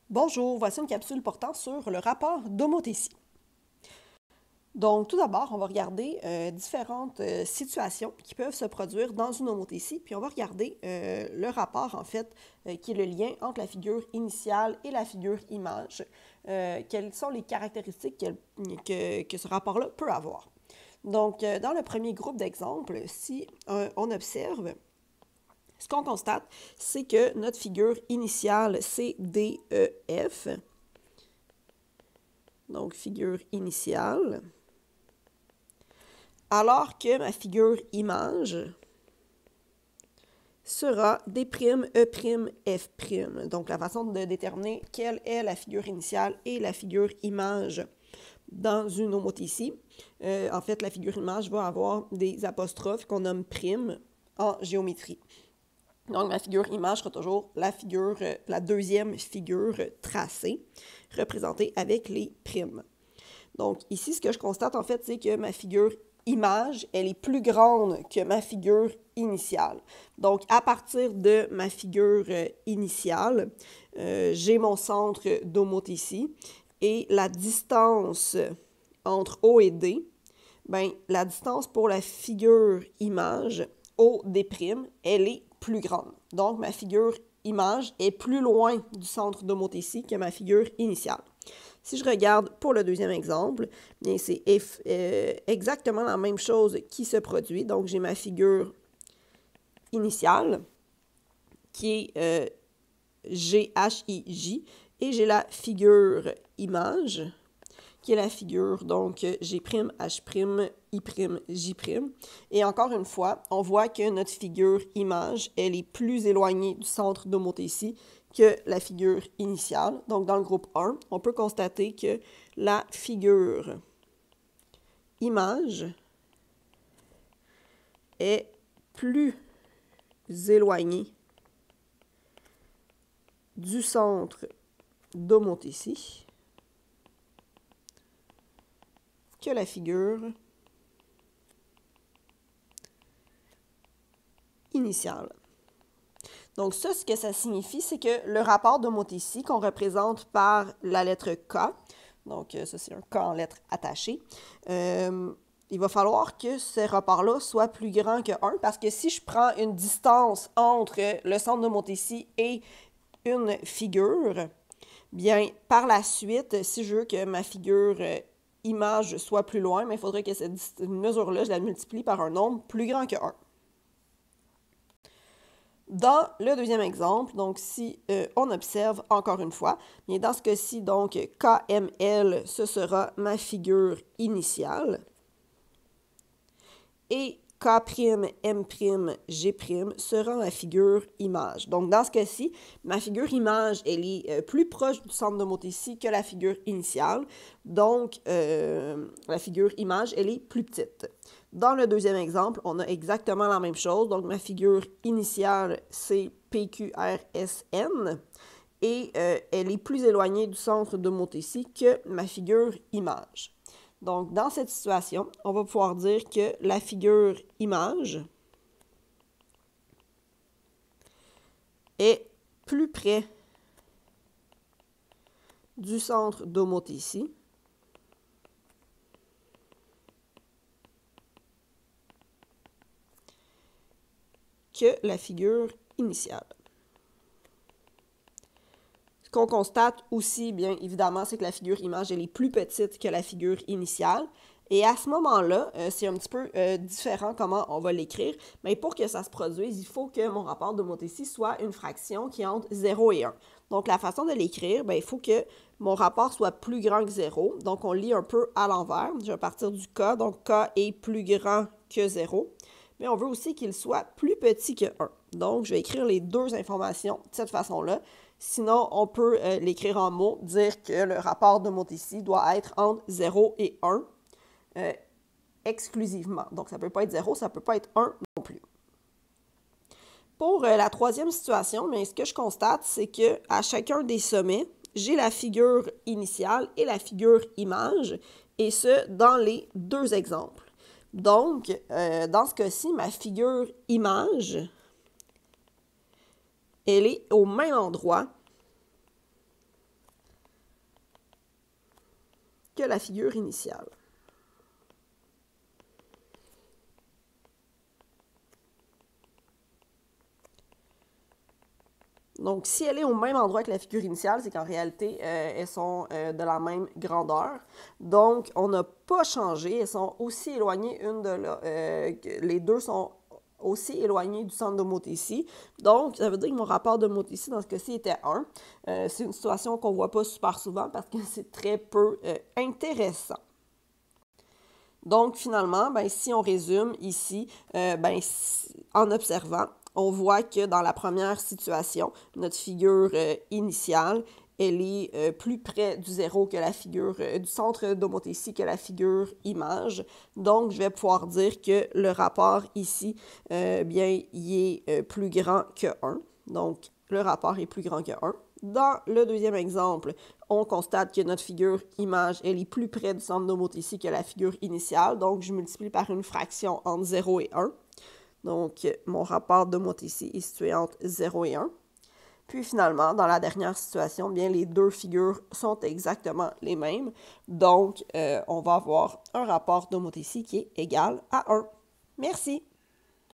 Bonjour, voici une capsule portant sur le rapport d'homothétie. Donc, tout d'abord, on va regarder différentes situations qui peuvent se produire dans une homothétie, puis on va regarder le rapport, en fait, qui est le lien entre la figure initiale et la figure image. Quelles sont les caractéristiques que ce rapport-là peut avoir. Donc, dans le premier groupe d'exemples, si on observe, ce qu'on constate, c'est que notre figure initiale, c'est DEF. Donc, figure initiale. Alors que ma figure image sera D'E'F'. Donc, la façon de déterminer quelle est la figure initiale et la figure image dans une homothétie. En fait, la figure image va avoir des apostrophes qu'on nomme primes en géométrie. Donc, ma figure image sera toujours la deuxième figure tracée, représentée avec les primes. Donc, ici, ce que je constate, en fait, c'est que ma figure image, elle est plus grande que ma figure initiale. Donc, à partir de ma figure initiale, j'ai mon centre d'homothétie et la distance entre O et D, bien, la distance pour la figure image, OD', elle est plus grande. Donc, ma figure image est plus loin du centre d'homothétie que ma figure initiale. Si je regarde pour le deuxième exemple, bien c'est exactement la même chose qui se produit. Donc, j'ai ma figure initiale qui est GHIJ et j'ai la figure image qui est la figure, donc G', H', I', J'. Et encore une fois, on voit que notre figure image, elle est plus éloignée du centre d'homothétie que la figure initiale. Donc, dans le groupe 1, on peut constater que la figure image est plus éloignée du centre d'homothétie que la figure initiale. Donc ça, ce que ça signifie, c'est que le rapport d'homothétie qu'on représente par la lettre K, donc ça c'est un K en lettres attachées, il va falloir que ce rapport-là soit plus grand que 1, parce que si je prends une distance entre le centre d'homothétie et une figure, bien par la suite, si je veux que ma figure image soit plus loin, mais il faudrait que cette mesure-là, je la multiplie par un nombre plus grand que 1. Dans le deuxième exemple, donc si on observe encore une fois, bien dans ce cas-ci, donc KML, ce sera ma figure initiale. Et K'M', G' sera ma figure image. Donc, dans ce cas-ci, ma figure image, elle est plus proche du centre d'homothétie que la figure initiale. Donc, la figure image, elle est plus petite. Dans le deuxième exemple, on a exactement la même chose. Donc, ma figure initiale, c'est PQRSN. Et elle est plus éloignée du centre d'homothétie que ma figure image. Donc, dans cette situation, on va pouvoir dire que la figure image est plus près du centre d'homothétie que la figure initiale. Ce qu'on constate aussi, bien évidemment, c'est que la figure image, elle est plus petite que la figure initiale. Et à ce moment-là, c'est un petit peu différent comment on va l'écrire. Mais pour que ça se produise, il faut que mon rapport d'homothétie soit une fraction qui est entre 0 et 1. Donc, la façon de l'écrire, bien, il faut que mon rapport soit plus grand que 0. Donc, on lit un peu à l'envers. Je vais partir du K. Donc, K est plus grand que 0. Mais on veut aussi qu'il soit plus petit que 1. Donc, je vais écrire les deux informations de cette façon-là. Sinon, on peut l'écrire en mots, dire que le rapport d'homothétie doit être entre 0 et 1 exclusivement. Donc, ça ne peut pas être 0, ça ne peut pas être 1 non plus. Pour la troisième situation, bien, ce que je constate, c'est qu'à chacun des sommets, j'ai la figure initiale et la figure image, et ce, dans les deux exemples. Donc, dans ce cas-ci, ma figure image, elle est au même endroit que la figure initiale. Donc, si elle est au même endroit que la figure initiale, c'est qu'en réalité, elles sont de la même grandeur. Donc, on n'a pas changé. Elles sont aussi éloignées les deux sont aussi éloignées du centre d'homothétie. Donc, ça veut dire que mon rapport d'homothétie, dans ce cas-ci, était 1. C'est une situation qu'on ne voit pas super souvent parce que c'est très peu intéressant. Donc, finalement, si on résume ici, en observant, on voit que dans la première situation, notre figure initiale, elle est plus près du zéro que la figure du centre d'homothétie que la figure image. Donc, je vais pouvoir dire que le rapport ici, il est plus grand que 1. Donc, le rapport est plus grand que 1. Dans le deuxième exemple, on constate que notre figure image, elle est plus près du centre d'homothétie que la figure initiale. Donc, je multiplie par une fraction entre 0 et 1. Donc, mon rapport d'homothétie est situé entre 0 et 1. Puis finalement, dans la dernière situation, bien, les deux figures sont exactement les mêmes. Donc, on va avoir un rapport d'homothétie qui est égal à 1. Merci!